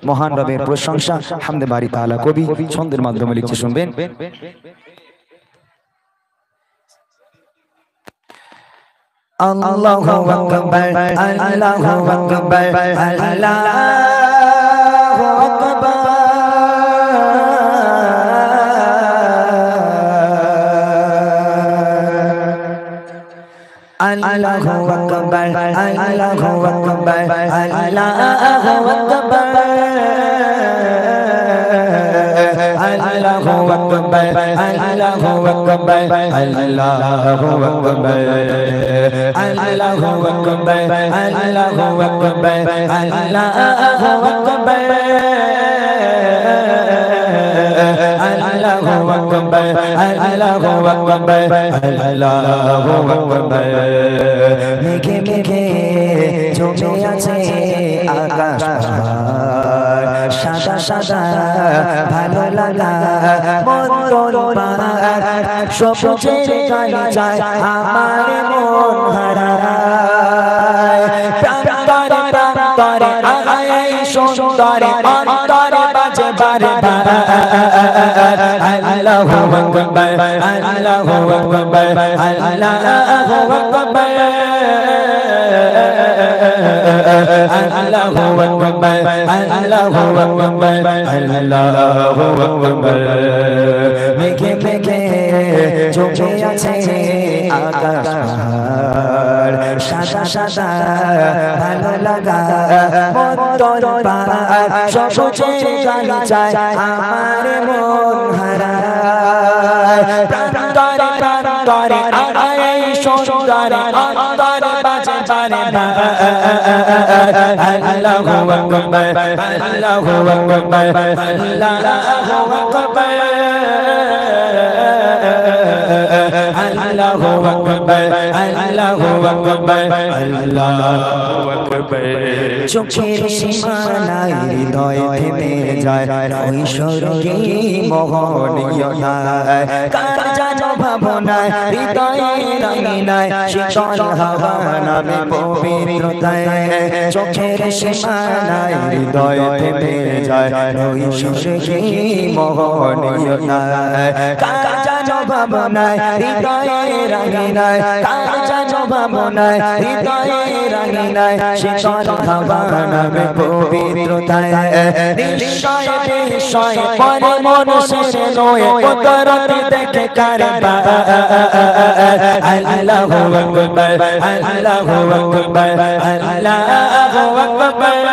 মহান রবের প্রশংসা হামদে বারি তাআলা কবি ছন্দের মাধ্যমে লিখছে, শুনবেন। আল্লাহু আকবার আল্লাহু আকবার আল্লাহু আকবার আল্লাহু আকবার আল্লাহু আকবার আল্লাহু আকবার আল্লাহু আকবার আল্লাহু আকবার আল্লাহু আকবার আল্লাহু আকবার আল্লাহু আকবার আল্লাহু আকবার আল্লাহু আকবার আল্লাহু আকবার আল্লাহু আকবার মেঘে মেঘে জমে আছে আকাশ পাহাড় সাদা সাদা ভালো লাগা মন্তর পাহাড় সবুজের গালিচায় আমার মন হারায় প্রান্তরে প্রান্তরে আয় সুন্দরে অন্তরে বাজে বারে বারে আল্লাহু আকবার আল্লাহু আকবার আল্লাহু আকবার আল্লাহু আকবার আল্লাহু আকবার আল্লাহু আকবার মেঘে মেঘে জমে আছে আকাশ পাহাড় সাদা সাদা ভালো লাগা মন্তর পাহাড় সবুজের গালিচায় আমার মন হারায় প্রান্তরে প্রান্তরে আয় সুন্দরে অন্তরে বাজে বারে বারে আল্লাহু আকবার আল্লাহু আকবার আল্লাহু আকবার আল্লাহু আকবার আল্লাহু আকবার আল্লাহু আকবার চোখের সীমানায় হৃদয় থেমে যায় ঐশ্বর্যে মোহনীয়তা কার জানো ভাবনায় হৃদয়ে রাঙিনায় শীতল হাওয়া নামে পবিত্রতায় চোখের সীমানায় হৃদয় থেমে যায় ঐশ্বর্যে মোহনীয়তা কার জানো ভাবনায় হৃদয়ে রাঙিনায় কার জানো ভাবনায় হৃদয়ে রাঙিনায় শীতল হাওয়া নামে পবিত্রতায় নিশ্চয় নিশ্চয় পরে মনুষ্যের নয় কুদরত দেখে কারবা আল্লাহু আকবার আল্লাহু আকবার আল্লাহু আকবার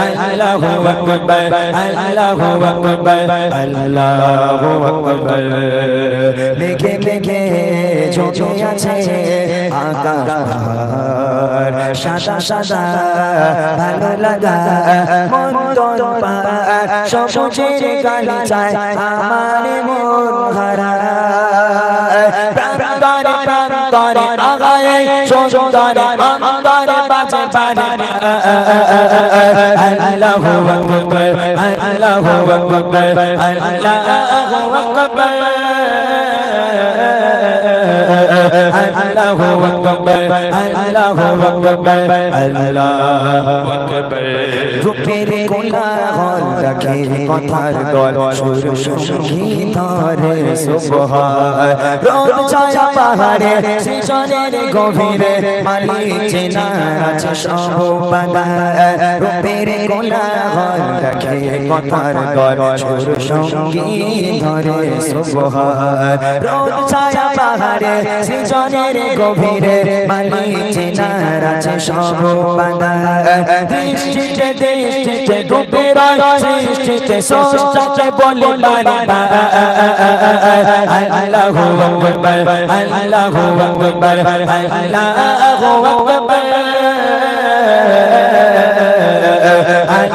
আল্লাহু আকবার আল্লাহু আকবার আল্লাহু আকবার মেঘে মেঘে জমে আছে আকাশ পাহাড় সাদা সাদা ভালো লাগা মন্তর পাহাড় সবুজের গালিচায় আমার মন হারায় প্রান্তরে প্রান্তরে আগায় সুন্দরে অন্তরে বাজে বারে আল্লাহু আকবার আল্লাহু আকবার আল্লাহু আকবার আল্লাহু আকবার আল্লাহু আকবার আল্লাহু আকবার রূপের কোলাহল রাখে কথার দল সুর সঙ্গীত ধরে সুবহান রোদ ছায়া পাহাড়ে সৃজনের গভীরে মালিক চেনা আছে সব বাধা রূপের কোলাহল রাখে কথার দল সুর সঙ্গীত ধরে সুবহান রোদ ছায়া পাহাড়ে সৃজনের গভীরে মালিক চেনা আছে সব বাধা দৃষ্টিতে দৃষ্টিতে রূপের সৃষ্টিতে সৃষ্টিতে বলে বারে আল্লাহু আকবার আল্লাহু আকবার আল্লাহু আকবার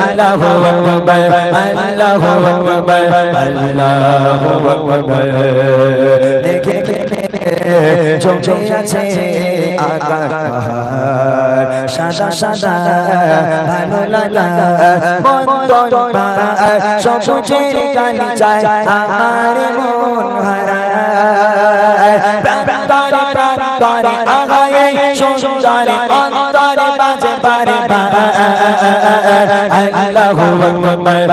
আল্লাহু আকবার আল্লাহু আকবার আল্লাহু আকবার দেখে জমে আছে আকাশ পাহাড় সাদা সাদা ভালো লাগা মন্তর পাহাড় সবুজের গালিচায় আমার মন হারায় প্রান্তরে করে আগায়ে সুন্দর অন্তরে বাজে বারে আল্লাহু আকবার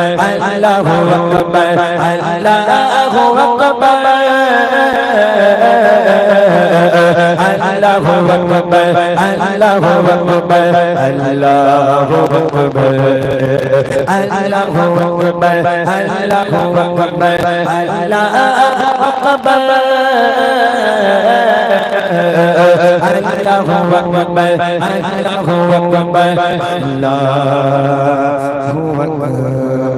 আল্লাহু আকবার আল্লাহু আকবার আল্লাহু আকবার আল্লাহু আকবার আল্লাহু আকবার আল্লাহু আকবার আল্লাহু আকবার আল্লাহু আকবার আল্লাহু আকবার আল্লাহু আকবার আল্লাহু আকবার